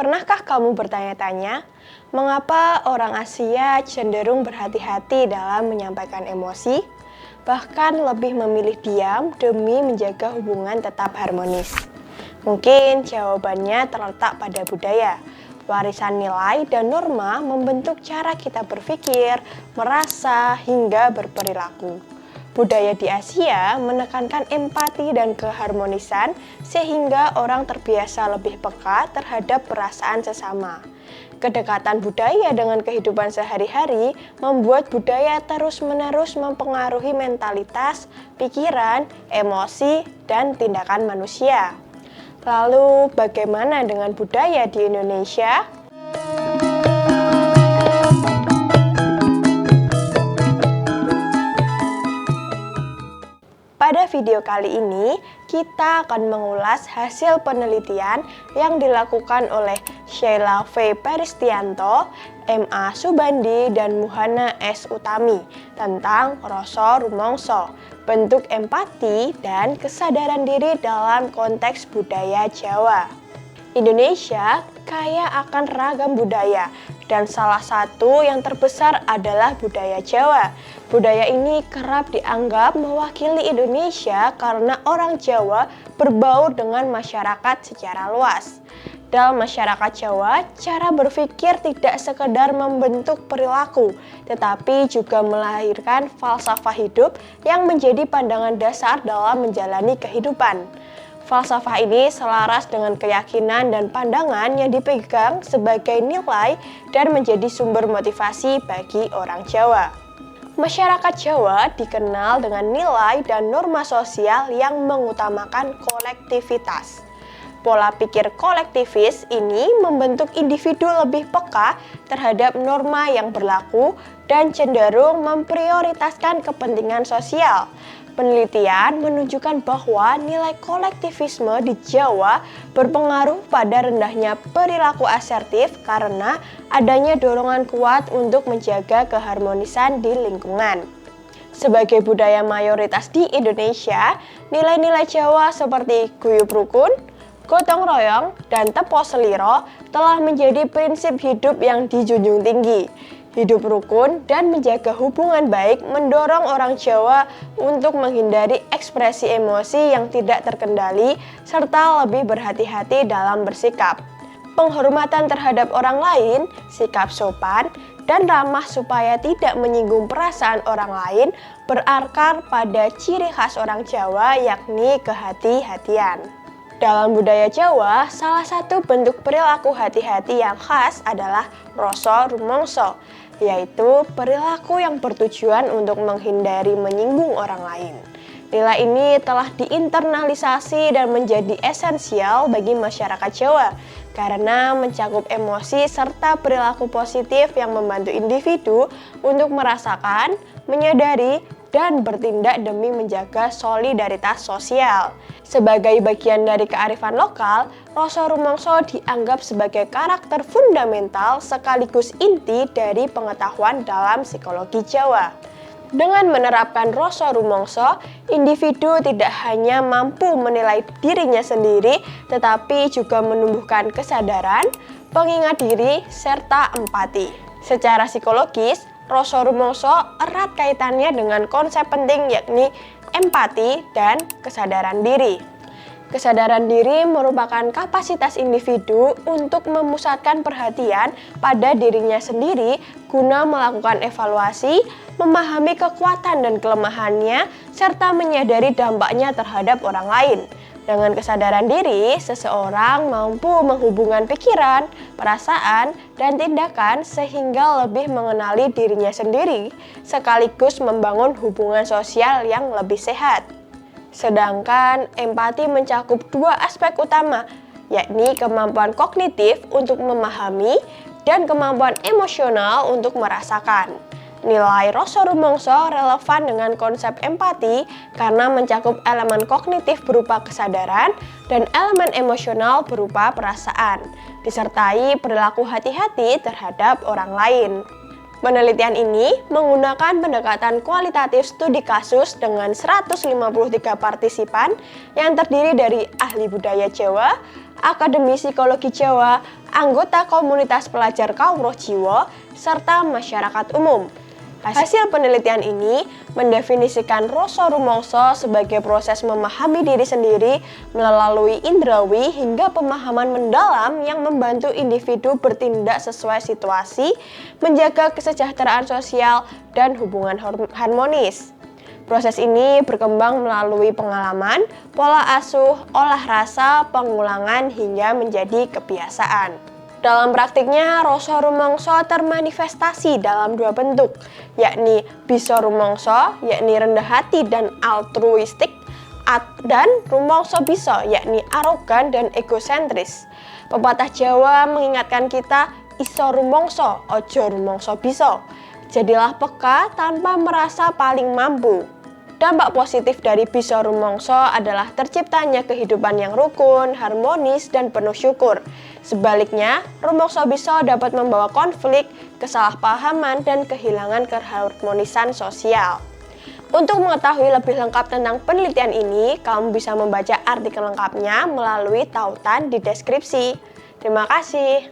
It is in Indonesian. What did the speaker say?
Pernahkah kamu bertanya-tanya, mengapa orang Asia cenderung berhati-hati dalam menyampaikan emosi, bahkan lebih memilih diam demi menjaga hubungan tetap harmonis? Mungkin jawabannya terletak pada budaya. Warisan nilai dan norma membentuk cara kita berpikir, merasa, hingga berperilaku. Budaya di Asia menekankan empati dan keharmonisan sehingga orang terbiasa lebih peka terhadap perasaan sesama. Kedekatan budaya dengan kehidupan sehari-hari membuat budaya terus-menerus mempengaruhi mentalitas, pikiran, emosi, dan tindakan manusia. Lalu, bagaimana dengan budaya di Indonesia? Pada video kali ini, kita akan mengulas hasil penelitian yang dilakukan oleh Sheila V. Peristianto, M.A. Subandi, dan Muhana S. Utami tentang rasa rumangsa, bentuk empati, dan kesadaran diri dalam konteks budaya Jawa. Indonesia kaya akan ragam budaya, dan salah satu yang terbesar adalah budaya Jawa. Budaya ini kerap dianggap mewakili Indonesia karena orang Jawa berbaur dengan masyarakat secara luas. Dalam masyarakat Jawa, cara berpikir tidak sekedar membentuk perilaku, tetapi juga melahirkan falsafah hidup yang menjadi pandangan dasar dalam menjalani kehidupan. Falsafah ini selaras dengan keyakinan dan pandangan yang dipegang sebagai nilai dan menjadi sumber motivasi bagi orang Jawa. Masyarakat Jawa dikenal dengan nilai dan norma sosial yang mengutamakan kolektivitas. Pola pikir kolektivis ini membentuk individu lebih peka terhadap norma yang berlaku dan cenderung memprioritaskan kepentingan sosial. Penelitian menunjukkan bahwa nilai kolektivisme di Jawa berpengaruh pada rendahnya perilaku asertif karena adanya dorongan kuat untuk menjaga keharmonisan di lingkungan. Sebagai budaya mayoritas di Indonesia, nilai-nilai Jawa seperti guyub rukun, gotong royong, dan tepo seliro telah menjadi prinsip hidup yang dijunjung tinggi. Hidup rukun dan menjaga hubungan baik mendorong orang Jawa untuk menghindari ekspresi emosi yang tidak terkendali serta lebih berhati-hati dalam bersikap. Penghormatan terhadap orang lain, sikap sopan, dan ramah supaya tidak menyinggung perasaan orang lain berakar pada ciri khas orang Jawa yakni kehati-hatian. Dalam budaya Jawa, salah satu bentuk perilaku hati-hati yang khas adalah rasa rumangsa, yaitu perilaku yang bertujuan untuk menghindari menyinggung orang lain. Nilai ini telah diinternalisasi dan menjadi esensial bagi masyarakat Jawa karena mencakup emosi serta perilaku positif yang membantu individu untuk merasakan, menyadari, dan bertindak demi menjaga solidaritas sosial. Sebagai bagian dari kearifan lokal, rasa rumangsa dianggap sebagai karakter fundamental sekaligus inti dari pengetahuan dalam psikologi Jawa. Dengan menerapkan rasa rumangsa, individu tidak hanya mampu menilai dirinya sendiri, tetapi juga menumbuhkan kesadaran, pengingat diri, serta empati. Secara psikologis, rasa rumangsa erat kaitannya dengan konsep penting yakni empati dan kesadaran diri. Kesadaran diri merupakan kapasitas individu untuk memusatkan perhatian pada dirinya sendiri guna melakukan evaluasi, memahami kekuatan dan kelemahannya, serta menyadari dampaknya terhadap orang lain. Dengan kesadaran diri, seseorang mampu menghubungkan pikiran, perasaan, dan tindakan sehingga lebih mengenali dirinya sendiri, sekaligus membangun hubungan sosial yang lebih sehat. Sedangkan empati mencakup dua aspek utama, yakni kemampuan kognitif untuk memahami dan kemampuan emosional untuk merasakan. Nilai rasa rumangsa relevan dengan konsep empati karena mencakup elemen kognitif berupa kesadaran dan elemen emosional berupa perasaan, disertai perilaku hati-hati terhadap orang lain. Penelitian ini menggunakan pendekatan kualitatif studi kasus dengan 153 partisipan yang terdiri dari ahli budaya Jawa, akademisi psikologi Jawa, anggota komunitas pelajar Kawruh Jiwo, serta masyarakat umum. Hasil penelitian ini mendefinisikan rasa rumangsa sebagai proses memahami diri sendiri melalui indrawi hingga pemahaman mendalam yang membantu individu bertindak sesuai situasi, menjaga kesejahteraan sosial, dan hubungan harmonis. Proses ini berkembang melalui pengalaman, pola asuh, olah rasa, pengulangan, hingga menjadi kebiasaan. Dalam praktiknya, rasa rumangsa termanifestasi dalam dua bentuk, yakni bisa rumangsa, yakni rendah hati dan altruistik, dan rumangsa bisa, yakni arogan dan egosentris. Pepatah Jawa mengingatkan kita, iso rumangsa, ojo rumangsa bisa. Jadilah peka tanpa merasa paling mampu. Dampak positif dari bisa rumangsa adalah terciptanya kehidupan yang rukun, harmonis, dan penuh syukur. Sebaliknya, rumangsa bisa dapat membawa konflik, kesalahpahaman, dan kehilangan keharmonisan sosial. Untuk mengetahui lebih lengkap tentang penelitian ini, kamu bisa membaca artikel lengkapnya melalui tautan di deskripsi. Terima kasih.